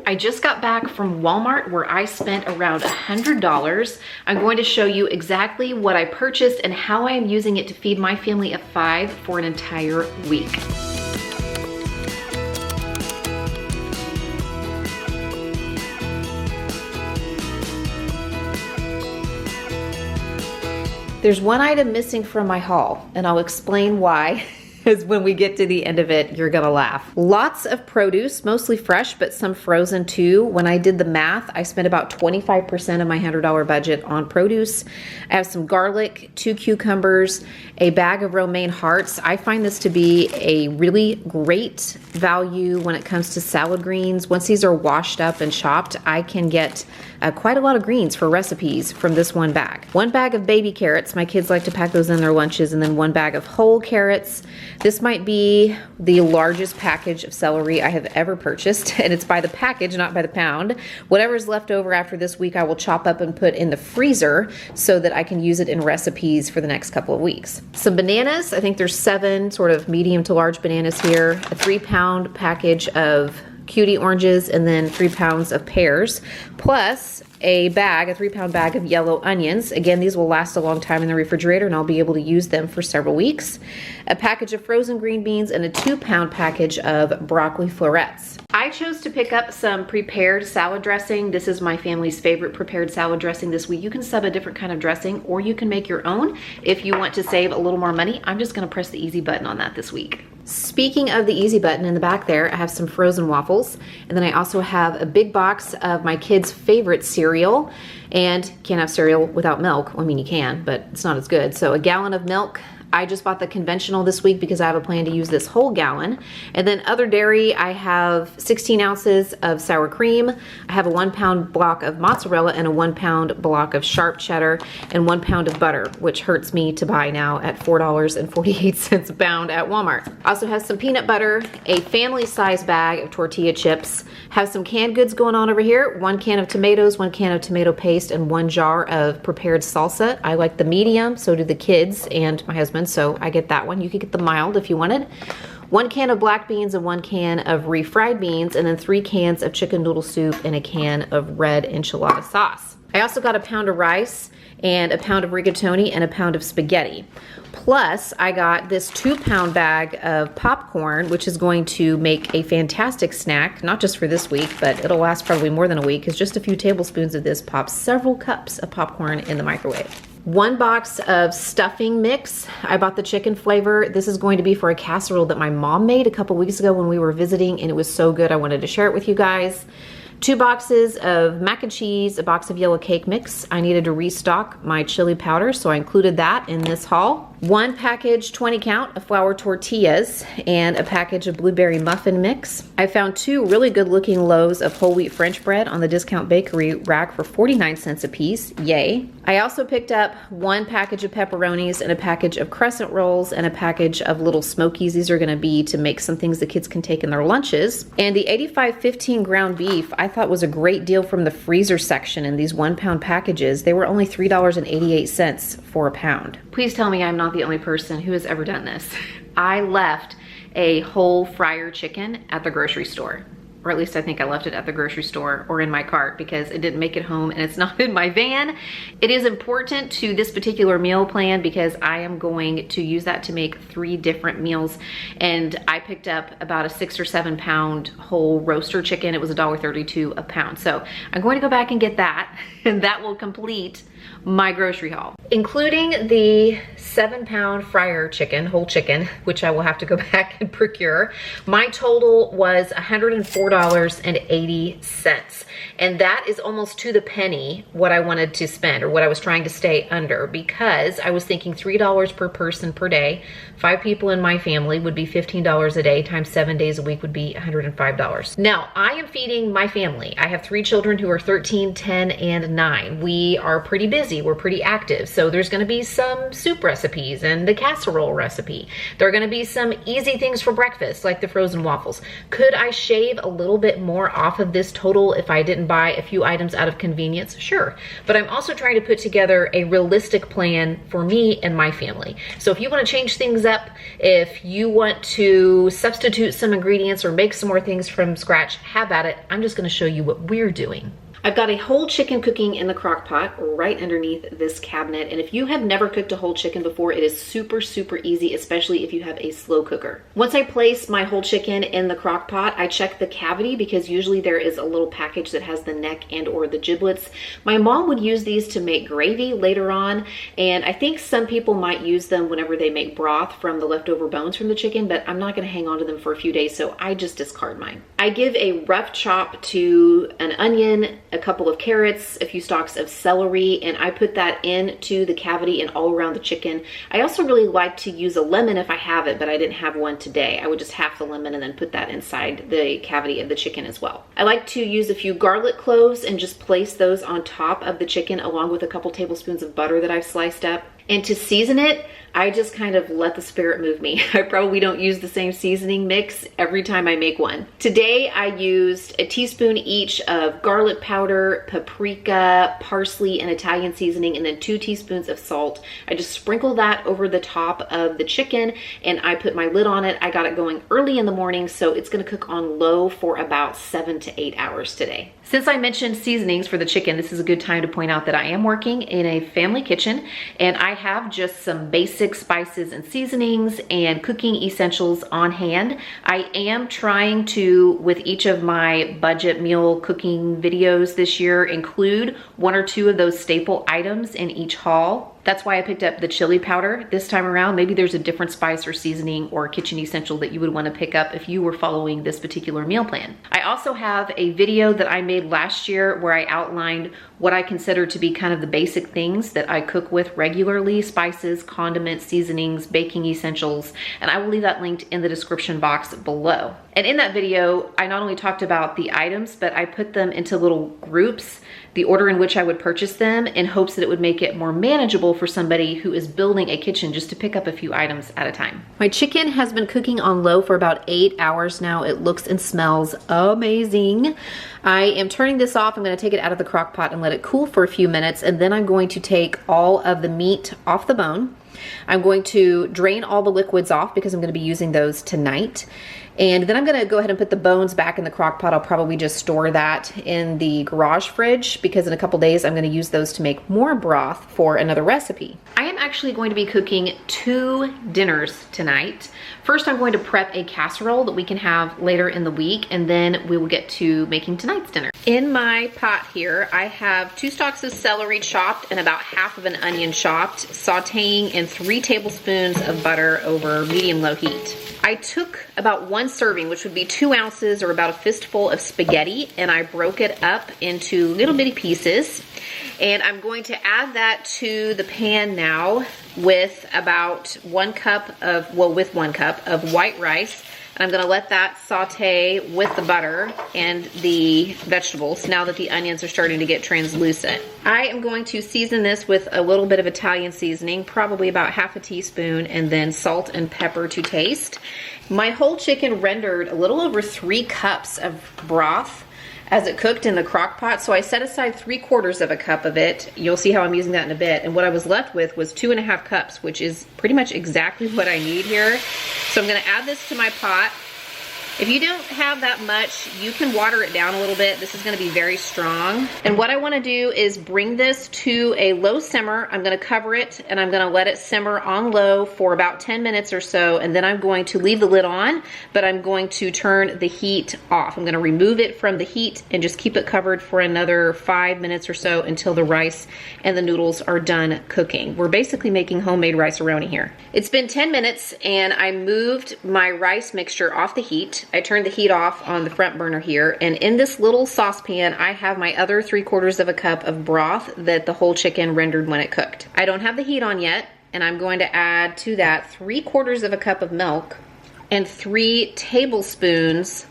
I just got back from Walmart where I spent around $100. I'm going to show you exactly what I purchased and how I am using it to feed my family of 5 for an entire week. There's one item missing from my haul, and I'll explain why. Because when we get to the end of it, you're gonna laugh. Lots of produce, mostly fresh, but some frozen too. When I did the math, I spent about 25% of my $100 budget on produce. I have some garlic, 2 cucumbers, a bag of romaine hearts. I find this to be a really great value when it comes to salad greens. Once these are washed up and chopped, I can get quite a lot of greens for recipes from this one bag. 1 bag of baby carrots. My kids like to pack those in their lunches, and then 1 bag of whole carrots. This might be the largest package of celery I have ever purchased, and it's by the package, not by the pound. Whatever's left over after this week, I will chop up and put in the freezer so that I can use it in recipes for the next couple of weeks. Some bananas. I think there's 7 sort of medium to large bananas here. A 3-pound package of cutie oranges, and then 3 pounds of pears, plus a 3-pound bag of yellow onions. Again, these will last a long time in the refrigerator and I'll be able to use them for several weeks. A package of frozen green beans and a 2-pound package of broccoli florets. I chose to pick up some prepared salad dressing. This is my family's favorite prepared salad dressing this week. You can sub a different kind of dressing or you can make your own if you want to save a little more money. I'm just gonna press the easy button on that this week. Speaking of the easy button, in the back there, I have some frozen waffles, and then I also have a big box of my kids' favorite cereal, and can't have cereal without milk. Well, I mean, you can, but it's not as good. So a gallon of milk. I just bought the conventional this week because I have a plan to use this whole gallon. And then other dairy, I have 16 ounces of sour cream. I have a 1-pound block of mozzarella and a 1-pound block of sharp cheddar and 1 pound of butter, which hurts me to buy now at $4.48 a pound at Walmart. Also has some peanut butter, a family-sized bag of tortilla chips, have some canned goods going on over here, 1 can of tomatoes, 1 can of tomato paste, and 1 jar of prepared salsa. I like the medium, so do the kids and my husband, so I get that one. You could get the mild if you wanted. 1 can of black beans and 1 can of refried beans, and then 3 cans of chicken noodle soup and a can of red enchilada sauce. I also got a pound of rice and a pound of rigatoni and a pound of spaghetti. Plus, I got this 2-pound bag of popcorn, which is going to make a fantastic snack, not just for this week, but it'll last probably more than a week, because just a few tablespoons of this pops several cups of popcorn in the microwave. 1 box of stuffing mix. I bought the chicken flavor. This is going to be for a casserole that my mom made a couple weeks ago when we were visiting, and it was so good I wanted to share it with you guys. 2 boxes of mac and cheese, a box of yellow cake mix. I needed to restock my chili powder, so I included that in this haul. 1 package, 20 count, of flour tortillas, and a package of blueberry muffin mix. I found 2 really good looking loaves of whole wheat French bread on the discount bakery rack for 49 cents a piece, yay. I also picked up 1 package of pepperonis and a package of crescent rolls and a package of little smokies. These are gonna be to make some things the kids can take in their lunches. And the 85-15 ground beef I thought was a great deal from the freezer section in these 1-pound packages. They were only $3.88 for a pound. Please tell me I'm not the only person who has ever done this. I left a whole fryer chicken at the grocery store. Or at least I think I left it at the grocery store or in my cart because it didn't make it home and it's not in my van. It is important to this particular meal plan because I am going to use that to make 3 different meals. And I picked up about a 6 or 7 pound whole roaster chicken. It was $1.32 a pound. So I'm going to go back and get that, and that will complete my grocery haul, including the 7-pound fryer chicken, whole chicken, which I will have to go back and procure. My total was $104.80. And that is almost to the penny what I wanted to spend, or what I was trying to stay under, because I was thinking $3 per person per day. 5 people in my family would be $15 a day, times 7 days a week would be $105. Now, I am feeding my family. I have 3 children who are 13, 10, and 9. We are pretty busy, we're pretty active. So there's gonna be some soup recipes and the casserole recipe. There are gonna be some easy things for breakfast, like the frozen waffles. Could I shave a little bit more off of this total if I didn't buy a few items out of convenience? Sure, but I'm also trying to put together a realistic plan for me and my family. So if you wanna change things up, if you want to substitute some ingredients or make some more things from scratch, have at it. I'm just gonna show you what we're doing. I've got a whole chicken cooking in the crock pot right underneath this cabinet. And if you have never cooked a whole chicken before, it is super, super easy, especially if you have a slow cooker. Once I place my whole chicken in the crock pot, I check the cavity because usually there is a little package that has the neck and or the giblets. My mom would use these to make gravy later on. And I think some people might use them whenever they make broth from the leftover bones from the chicken, but I'm not gonna hang on to them for a few days, so I just discard mine. I give a rough chop to an onion, a couple of carrots, a few stalks of celery, and I put that into the cavity and all around the chicken. I also really like to use a lemon if I have it, but I didn't have one today. I would just half the lemon and then put that inside the cavity of the chicken as well. I like to use a few garlic cloves and just place those on top of the chicken along with a couple tablespoons of butter that I've sliced up. And to season it, I just kind of let the spirit move me. I probably don't use the same seasoning mix every time I make one. Today I used a teaspoon each of garlic powder, paprika, parsley, and Italian seasoning, and then 2 teaspoons of salt. I just sprinkle that over the top of the chicken and I put my lid on it. I got it going early in the morning, so it's gonna cook on low for about 7 to 8 hours today. Since I mentioned seasonings for the chicken, this is a good time to point out that I am working in a family kitchen and I have just some basic spices and seasonings and cooking essentials on hand. I am trying to, with each of my budget meal cooking videos this year, include 1 or 2 of those staple items in each haul. That's why I picked up the chili powder this time around. Maybe there's a different spice or seasoning or kitchen essential that you would want to pick up if you were following this particular meal plan. I also have a video that I made last year where I outlined what I consider to be kind of the basic things that I cook with regularly: spices, condiments, seasonings, baking essentials, and I will leave that linked in the description box below. And in that video, I not only talked about the items, but I put them into little groups, the order in which I would purchase them, in hopes that it would make it more manageable for somebody who is building a kitchen just to pick up a few items at a time. My chicken has been cooking on low for about 8 hours now. It looks and smells amazing. I am turning this off. I'm gonna take it out of the crock pot and let it cool for a few minutes, and then I'm going to take all of the meat off the bone. I'm going to drain all the liquids off because I'm gonna be using those tonight. And then I'm gonna go ahead and put the bones back in the crock pot. I'll probably just store that in the garage fridge because in a couple days I'm gonna use those to make more broth for another recipe. I am actually going to be cooking 2 dinners tonight. First, I'm going to prep a casserole that we can have later in the week, and then we will get to making tonight's dinner. In my pot here, I have 2 stalks of celery chopped and about half of an onion chopped, sauteing in 3 tablespoons of butter over medium-low heat. I took about 1 serving, which would be 2 ounces or about a fistful of spaghetti, and I broke it up into little bitty pieces. And I'm going to add that to the pan now with about 1 cup of, with 1 cup of white rice. And I'm gonna let that saute with the butter and the vegetables now that the onions are starting to get translucent. I am going to season this with a little bit of Italian seasoning, probably about half a teaspoon, and then salt and pepper to taste. My whole chicken rendered a little over 3 cups of broth as it cooked in the crock pot, so I set aside 3/4 of a cup of it. You'll see how I'm using that in a bit. And what I was left with was 2.5 cups, which is pretty much exactly what I need here. So I'm gonna add this to my pot. If you don't have that much, you can water it down a little bit. This is gonna be very strong. And what I wanna do is bring this to a low simmer. I'm gonna cover it and I'm gonna let it simmer on low for about 10 minutes or so. And then I'm going to leave the lid on, but I'm going to turn the heat off. I'm gonna remove it from the heat and just keep it covered for another 5 minutes or so until the rice and the noodles are done cooking. We're basically making homemade rice-a-roni here. It's been 10 minutes and I moved my rice mixture off the heat. I turned the heat off on the front burner here, and in this little saucepan I have my other 3/4 of a cup of broth that the whole chicken rendered when it cooked. I don't have the heat on yet, and I'm going to add to that 3/4 of a cup of milk and 3 tablespoons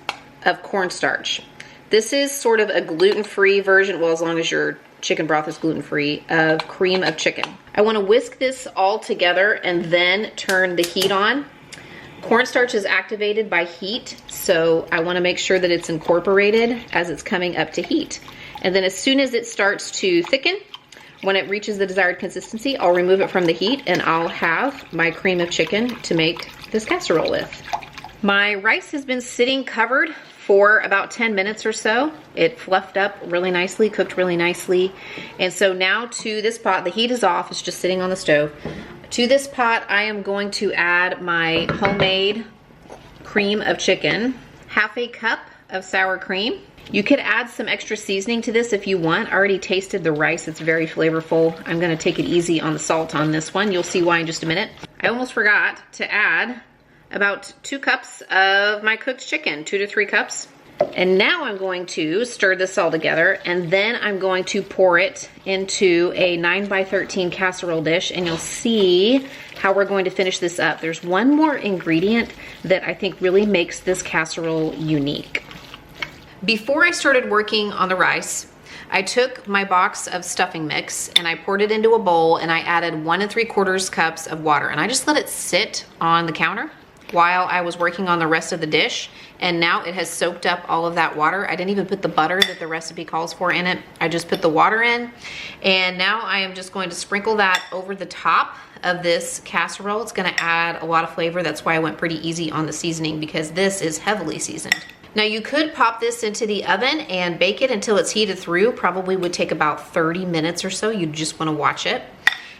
of cornstarch. This is sort of a gluten-free version, well, as long as you're chicken broth is gluten-free, of cream of chicken. I want to whisk this all together and then turn the heat on. Cornstarch is activated by heat, so I want to make sure that it's incorporated as it's coming up to heat. And then as soon as it starts to thicken, when it reaches the desired consistency, I'll remove it from the heat and I'll have my cream of chicken to make this casserole with. My rice has been sitting covered for about 10 minutes or so. It fluffed up really nicely, cooked really nicely. And so now to this pot, the heat is off, it's just sitting on the stove. To this pot, I am going to add my homemade cream of chicken, half a cup of sour cream. You could add some extra seasoning to this if you want. I already tasted the rice, it's very flavorful. I'm gonna take it easy on the salt on this one. You'll see why in just a minute. I almost forgot to add about 2 cups of my cooked chicken, 2 to 3 cups. And now I'm going to stir this all together, and then I'm going to pour it into a 9x13 casserole dish, and you'll see how we're going to finish this up. There's one more ingredient that I think really makes this casserole unique. Before I started working on the rice, I took my box of stuffing mix and I poured it into a bowl, and I added 1 3/4 cups of water, and I just let it sit on the counter while I was working on the rest of the dish. And now it has soaked up all of that water. I didn't even put the butter that the recipe calls for in it. I just put the water in. And now I am just going to sprinkle that over the top of this casserole. It's gonna add a lot of flavor. That's why I went pretty easy on the seasoning, because this is heavily seasoned. Now you could pop this into the oven and bake it until it's heated through. Probably would take about 30 minutes or so. You just wanna watch it.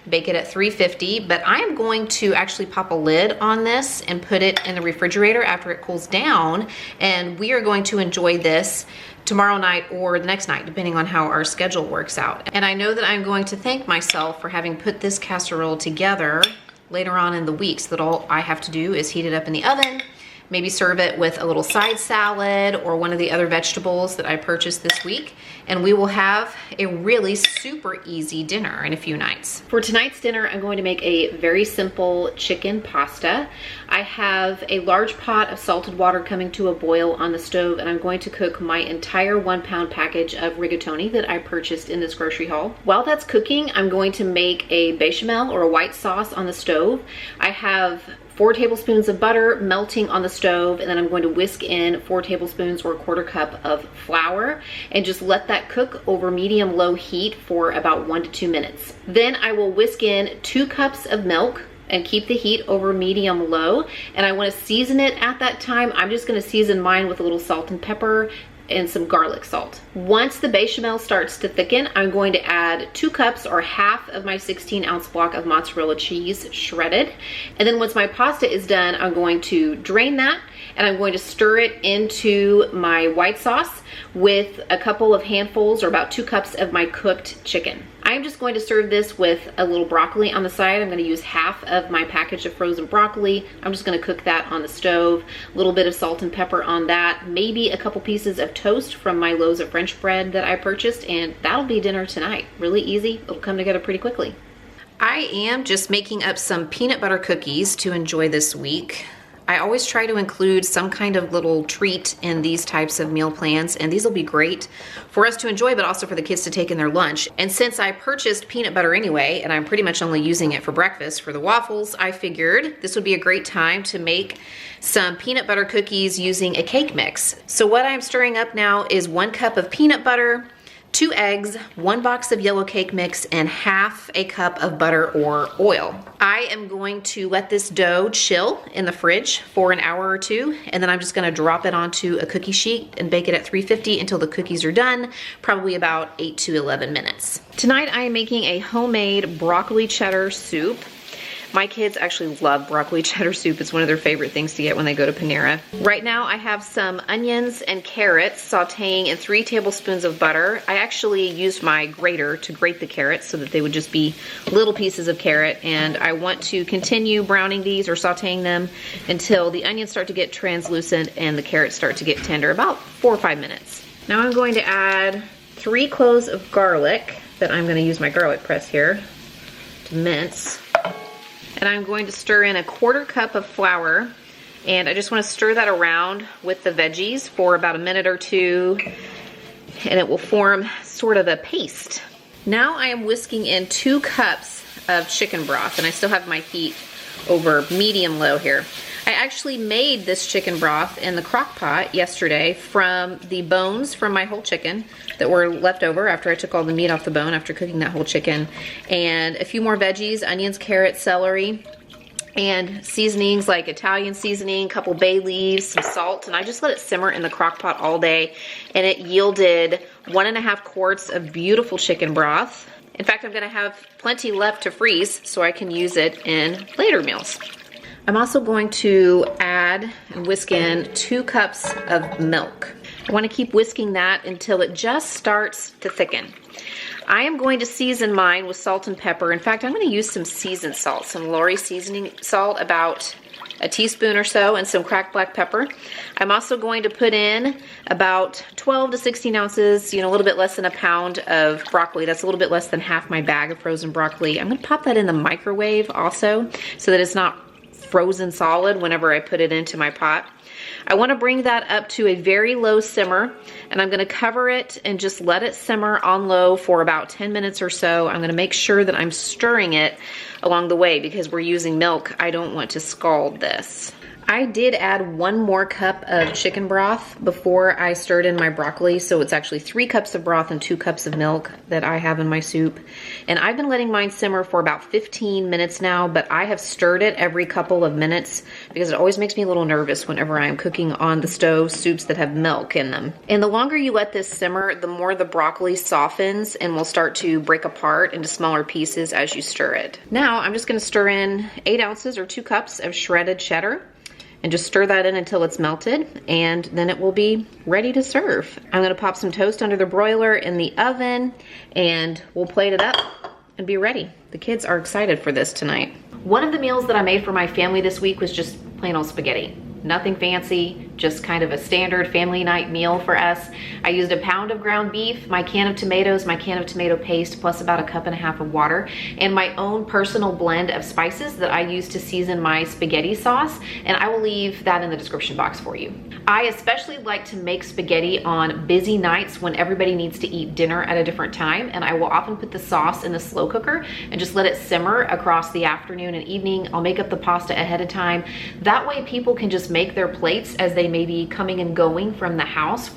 Bake it at 350, but I am going to actually pop a lid on this and put it in the refrigerator after it cools down, and we are going to enjoy this tomorrow night or the next night, depending on how our schedule works out. And I know that I'm going to thank myself for having put this casserole together later on in the week, so that all I have to do is heat it up in the oven, maybe serve it with a little side salad or one of the other vegetables that I purchased this week, and we will have a really super easy dinner in a few nights. For tonight's dinner, I'm going to make a very simple chicken pasta. I have a large pot of salted water coming to a boil on the stove, and I'm going to cook my entire 1-pound package of rigatoni that I purchased in this grocery haul. While that's cooking, I'm going to make a bechamel or a white sauce on the stove. I have 4 tablespoons of butter melting on the stove, and then I'm going to whisk in 4 tablespoons or 1/4 cup of flour and just let that cook over medium-low heat for about 1 to 2 minutes. Then I will whisk in 2 cups of milk and keep the heat over medium-low, and I want to season it at that time. I'm just going to season mine with a little salt and pepper and some garlic salt. Once the bechamel starts to thicken, I'm going to add 2 cups or half of my 16-ounce block of mozzarella cheese shredded. And then once my pasta is done, I'm going to drain that, and I'm going to stir it into my white sauce with a couple of handfuls or about 2 cups of my cooked chicken. I'm just going to serve this with a little broccoli on the side. I'm going to use half of my package of frozen broccoli. I'm just going to cook that on the stove. A little bit of salt and pepper on that. Maybe a couple pieces of toast from my loaves of French bread that I purchased, and that'll be dinner tonight. Really easy. It'll come together pretty quickly. I am just making up some peanut butter cookies to enjoy this week. I always try to include some kind of little treat in these types of meal plans, and these will be great for us to enjoy, but also for the kids to take in their lunch. And since I purchased peanut butter anyway, and I'm pretty much only using it for breakfast for the waffles, I figured this would be a great time to make some peanut butter cookies using a cake mix. So what I'm stirring up now is 1 cup of peanut butter, 2 eggs, 1 box of yellow cake mix, and half a cup of butter or oil. I am going to let this dough chill in the fridge for an hour or 2, and then I'm just gonna drop it onto a cookie sheet and bake it at 350 until the cookies are done, probably about 8 to 11 minutes. Tonight I am making a homemade broccoli cheddar soup. My kids actually love broccoli cheddar soup. It's one of their favorite things to get when they go to Panera. Right now I have some onions and carrots sauteing in 3 tablespoons of butter. I actually used my grater to grate the carrots so that they would just be little pieces of carrot, and I want to continue browning these or sauteing them until the onions start to get translucent and the carrots start to get tender, about 4 or 5 minutes. Now I'm going to add 3 cloves of garlic that I'm going to use my garlic press here to mince. And I'm going to stir in a 1/4 cup of flour, and I just want to stir that around with the veggies for about a minute or 2, and it will form sort of a paste. Now I am whisking in 2 cups of chicken broth, and I still have my heat over medium-low here. I actually made this chicken broth in the crock pot yesterday from the bones from my whole chicken that were left over after I took all the meat off the bone after cooking that whole chicken, and a few more veggies, onions, carrots, celery, and seasonings like Italian seasoning, a couple bay leaves, some salt, and I just let it simmer in the crock pot all day, and it yielded 1.5 quarts of beautiful chicken broth. In fact, I'm gonna have plenty left to freeze so I can use it in later meals. I'm also going to add and whisk in 2 cups of milk. I want to keep whisking that until it just starts to thicken. I am going to season mine with salt and pepper. In fact, I'm going to use some seasoned salt, some Lori seasoning salt, about a teaspoon or so, and some cracked black pepper. I'm also going to put in about 12 to 16 ounces, a little bit less than a pound of broccoli. That's a little bit less than half my bag of frozen broccoli. I'm going to pop that in the microwave also so that it's not frozen solid whenever I put it into my pot. I want to bring that up to a very low simmer, and I'm going to cover it and just let it simmer on low for about 10 minutes or so. I'm going to make sure that I'm stirring it along the way because we're using milk. I don't want to scald this. I did add 1 more cup of chicken broth before I stirred in my broccoli, so it's actually 3 cups of broth and 2 cups of milk that I have in my soup. And I've been letting mine simmer for about 15 minutes now, but I have stirred it every couple of minutes because it always makes me a little nervous whenever I'm cooking on the stove soups that have milk in them. And the longer you let this simmer, the more the broccoli softens and will start to break apart into smaller pieces as you stir it. Now I'm just going to stir in 8 ounces or 2 cups of shredded cheddar, and just stir that in until it's melted, and then it will be ready to serve. I'm gonna pop some toast under the broiler in the oven, and we'll plate it up and be ready. The kids are excited for this tonight. One of the meals that I made for my family this week was just plain old spaghetti. Nothing fancy, just kind of a standard family night meal for us. I used a pound of ground beef, my can of tomatoes, my can of tomato paste, plus about 1.5 cups of water, and my own personal blend of spices that I use to season my spaghetti sauce, and I will leave that in the description box for you. I especially like to make spaghetti on busy nights when everybody needs to eat dinner at a different time, and I will often put the sauce in the slow cooker and just let it simmer across the afternoon and evening. I'll make up the pasta ahead of time. That way people can just make their plates as they may be coming and going from the house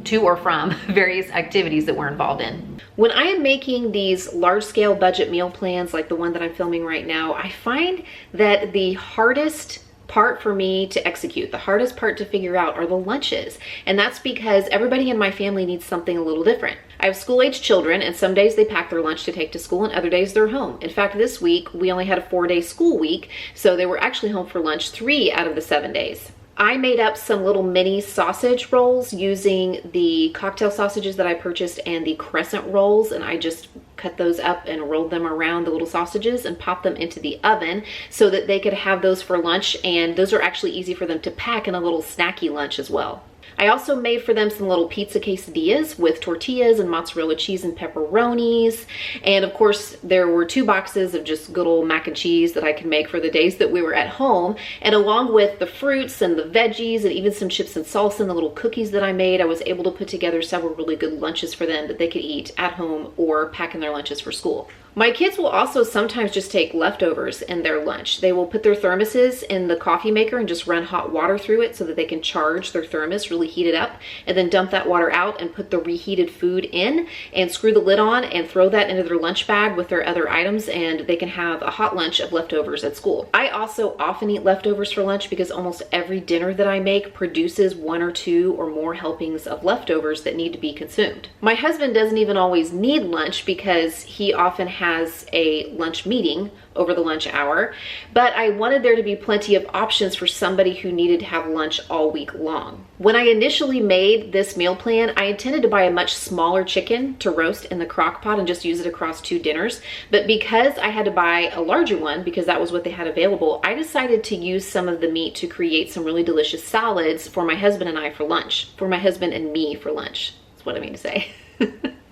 to or from various activities that we're involved in. When I am making these large-scale budget meal plans like the one that I'm filming right now, I find that the hardest part for me to execute, the hardest part to figure out, are the lunches. And that's because everybody in my family needs something a little different. I have school-age children, and some days they pack their lunch to take to school and other days they're home. In fact, this week we only had a 4-day school week, so they were actually home for lunch 3 out of the 7 days. I made up some little mini sausage rolls using the cocktail sausages that I purchased and the crescent rolls, and I just cut those up and rolled them around the little sausages and popped them into the oven so that they could have those for lunch, and those are actually easy for them to pack in a little snacky lunch as well. I also made for them some little pizza quesadillas with tortillas and mozzarella cheese and pepperonis. And of course, there were 2 boxes of just good old mac and cheese that I could make for the days that we were at home. And along with the fruits and the veggies and even some chips and salsa and the little cookies that I made, I was able to put together several really good lunches for them that they could eat at home or pack in their lunches for school. My kids will also sometimes just take leftovers in their lunch. They will put their thermoses in the coffee maker and just run hot water through it so that they can charge their thermos, really heat it up, and then dump that water out and put the reheated food in and screw the lid on and throw that into their lunch bag with their other items, and they can have a hot lunch of leftovers at school. I also often eat leftovers for lunch because almost every dinner that I make produces 1 or 2 or more helpings of leftovers that need to be consumed. My husband doesn't even always need lunch because he often has a lunch meeting over the lunch hour, but I wanted there to be plenty of options for somebody who needed to have lunch all week long. When I initially made this meal plan, I intended to buy a much smaller chicken to roast in the crock pot and just use it across 2 dinners, but because I had to buy a larger one because that was what they had available, I decided to use some of the meat to create some really delicious salads for my husband and I for lunch, for my husband and me for lunch. That's what I mean to say.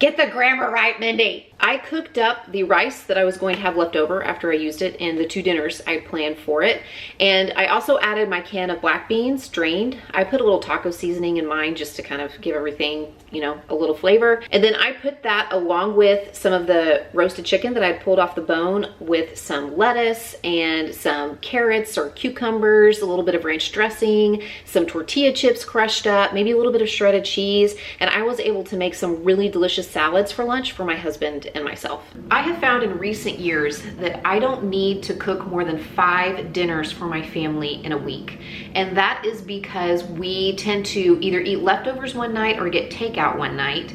Get the grammar right, Mindy. I cooked up the rice that I was going to have left over after I used it in the 2 dinners I planned for it. And I also added my can of black beans, drained. I put a little taco seasoning in mine just to kind of give everything, you know, a little flavor. And then I put that along with some of the roasted chicken that I'd pulled off the bone with some lettuce and some carrots or cucumbers, a little bit of ranch dressing, some tortilla chips crushed up, maybe a little bit of shredded cheese. And I was able to make some really delicious salads for lunch for my husband and myself. I have found in recent years that I don't need to cook more than 5 dinners for my family in a week. And that is because we tend to either eat leftovers one night or get takeout one night.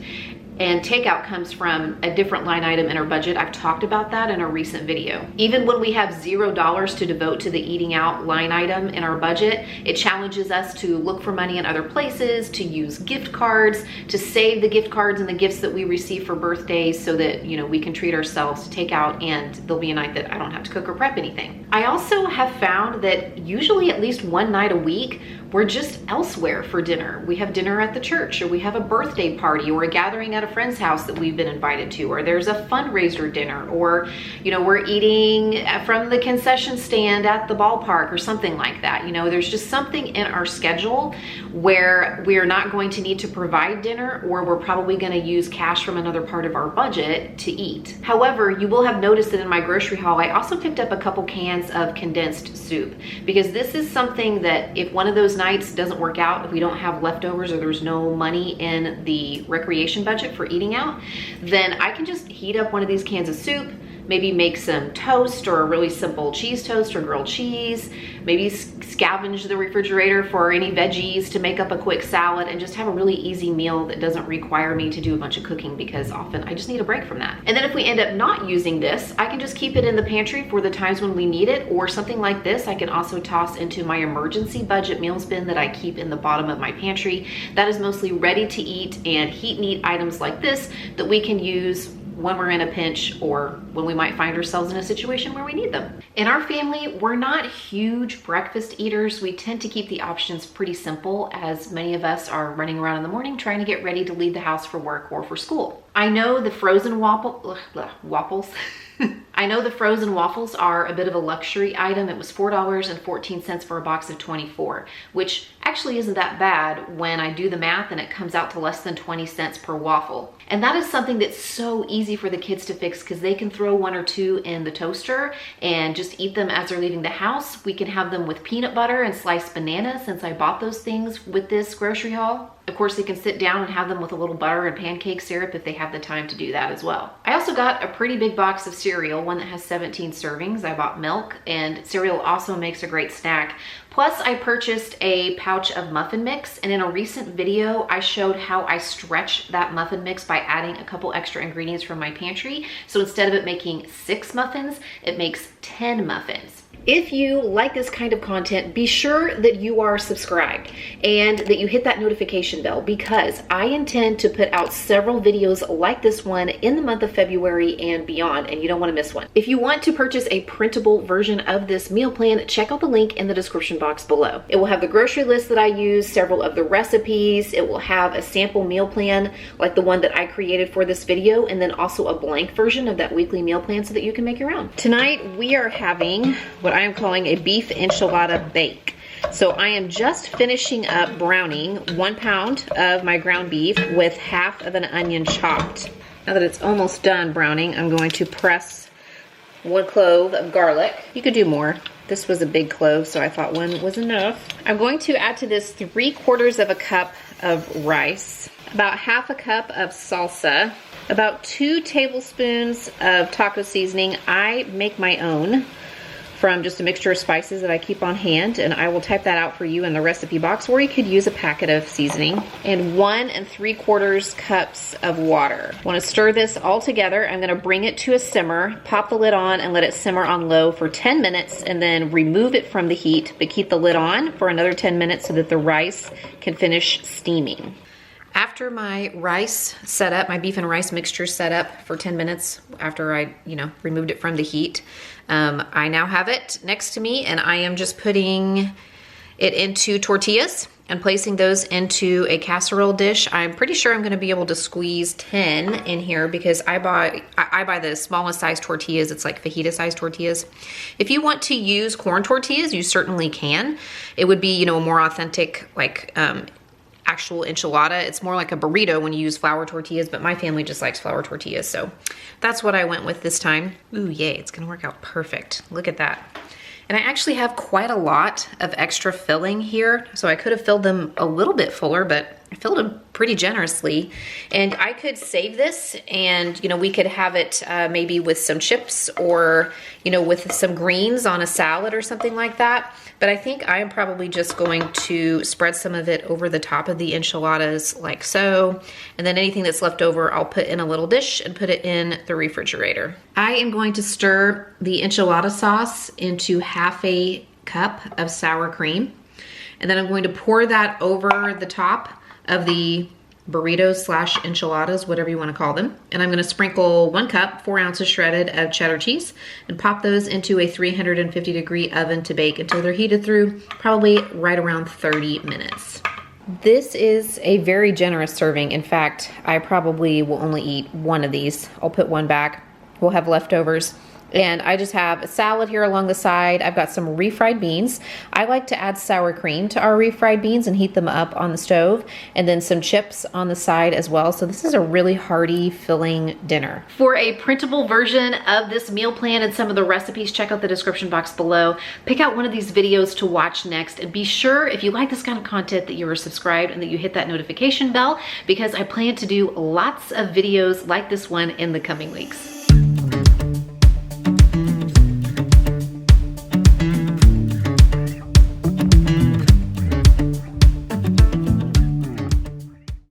And takeout comes from a different line item in our budget. I've talked about that in a recent video. Even when we have $0 to devote to the eating out line item in our budget, it challenges us to look for money in other places, to use gift cards, to save the gift cards and the gifts that we receive for birthdays so that, you know, we can treat ourselves to take out and there'll be a night that I don't have to cook or prep anything. I also have found that usually at least one night a week, we're just elsewhere for dinner. We have dinner at the church, or we have a birthday party, or a gathering at a friend's house that we've been invited to, or there's a fundraiser dinner, or, you know, we're eating from the concession stand at the ballpark or something like that. You know, there's just something in our schedule where we are not going to need to provide dinner, or we're probably going to use cash from another part of our budget to eat. However, you will have noticed that in my grocery haul, I also picked up a couple cans of condensed soup, because this is something that if one of those nights doesn't work out, if we don't have leftovers or there's no money in the recreation budget for eating out, then I can just heat up one of these cans of soup, maybe make some toast or a really simple cheese toast or grilled cheese, maybe scavenge the refrigerator for any veggies to make up a quick salad, and just have a really easy meal that doesn't require me to do a bunch of cooking, because often I just need a break from that. And then if we end up not using this, I can just keep it in the pantry for the times when we need it, or something like this I can also toss into my emergency budget meals bin that I keep in the bottom of my pantry. That is mostly ready to eat and heat and eat items like this that we can use when we're in a pinch or when we might find ourselves in a situation where we need them. In our family, we're not huge breakfast eaters. We tend to keep the options pretty simple, as many of us are running around in the morning trying to get ready to leave the house for work or for school. I know the frozen waffles. I know the frozen waffles are a bit of a luxury item. It was $4.14 for a box of 24, which actually isn't that bad when I do the math and it comes out to less than 20 cents per waffle. And that is something that's so easy for the kids to fix, because they can throw 1 or 2 in the toaster and just eat them as they're leaving the house. We can have them with peanut butter and sliced bananas, since I bought those things with this grocery haul. Of course, they can sit down and have them with a little butter and pancake syrup if they have the time to do that as well. I also got a pretty big box of cereal, one that has 17 servings. I bought milk, and cereal also makes a great snack. Plus, I purchased a pouch of muffin mix, and in a recent video, I showed how I stretch that muffin mix by adding a couple extra ingredients from my pantry. So instead of it making 6 muffins, it makes 10 muffins. If you like this kind of content, be sure that you are subscribed and that you hit that notification bell, because I intend to put out several videos like this one in the month of February and beyond, and you don't want to miss one. If you want to purchase a printable version of this meal plan, check out the link in the description box below. It will have the grocery list that I use, several of the recipes. It will have a sample meal plan like the one that I created for this video, and then also a blank version of that weekly meal plan so that you can make your own. Tonight we are having what I am calling a beef enchilada bake. So I am just finishing up browning 1 pound of my ground beef with half of an onion chopped. Now that it's almost done browning, I'm going to press 1 clove of garlic. You could do more. This was a big clove, so I thought 1 was enough. I'm going to add to this 3/4 of a cup of rice, about half a cup of salsa, about 2 tablespoons of taco seasoning. I make my own from just a mixture of spices that I keep on hand, and I will type that out for you in the recipe box, or you could use a packet of seasoning, and 1 3/4 cups of water. I want to stir this all together. I'm going to bring it to a simmer, pop the lid on, and let it simmer on low for 10 minutes, and then remove it from the heat, but keep the lid on for another 10 minutes so that the rice can finish steaming. After my rice set up, my beef and rice mixture set up for 10 minutes after I, removed it from the heat, I now have it next to me, and I am just putting it into tortillas. and placing those into a casserole dish. I'm pretty sure I'm gonna be able to squeeze 10 in here because I buy the smallest size tortillas. It's like fajita size tortillas. If you want to use corn tortillas, you certainly can. It would be, you know, a more authentic, like actual enchilada. It's more like a burrito when you use flour tortillas, but my family just likes flour tortillas. So that's what I went with this time. Ooh, yay, it's gonna work out perfect. Look at that. And I actually have quite a lot of extra filling here. So I could have filled them a little bit fuller, but I filled them pretty generously. And I could save this and, you know, we could have it maybe with some chips or, you know, with some greens on a salad or something like that. But I think I am probably just going to spread some of it over the top of the enchiladas like so. And then anything that's left over, I'll put in a little dish and put it in the refrigerator. I am going to stir the enchilada sauce into half a cup of sour cream. And then I'm going to pour that over the top of the burritos slash enchiladas, whatever you want to call them. And I'm going to sprinkle 1 cup, 4 ounces shredded of cheddar cheese and pop those into a 350-degree oven to bake until they're heated through, probably right around 30 minutes. This is a very generous serving. In fact, I probably will only eat 1 of these. I'll put 1 back. We'll have leftovers. And I just have a salad here along the side. I've got some refried beans. I like to add sour cream to our refried beans and heat them up on the stove, and then some chips on the side as well. So this is a really hearty, filling dinner. For a printable version of this meal plan and some of the recipes, check out the description box below. Pick out one of these videos to watch next, and be sure, if you like this kind of content, that you are subscribed and that you hit that notification bell, because I plan to do lots of videos like this one in the coming weeks.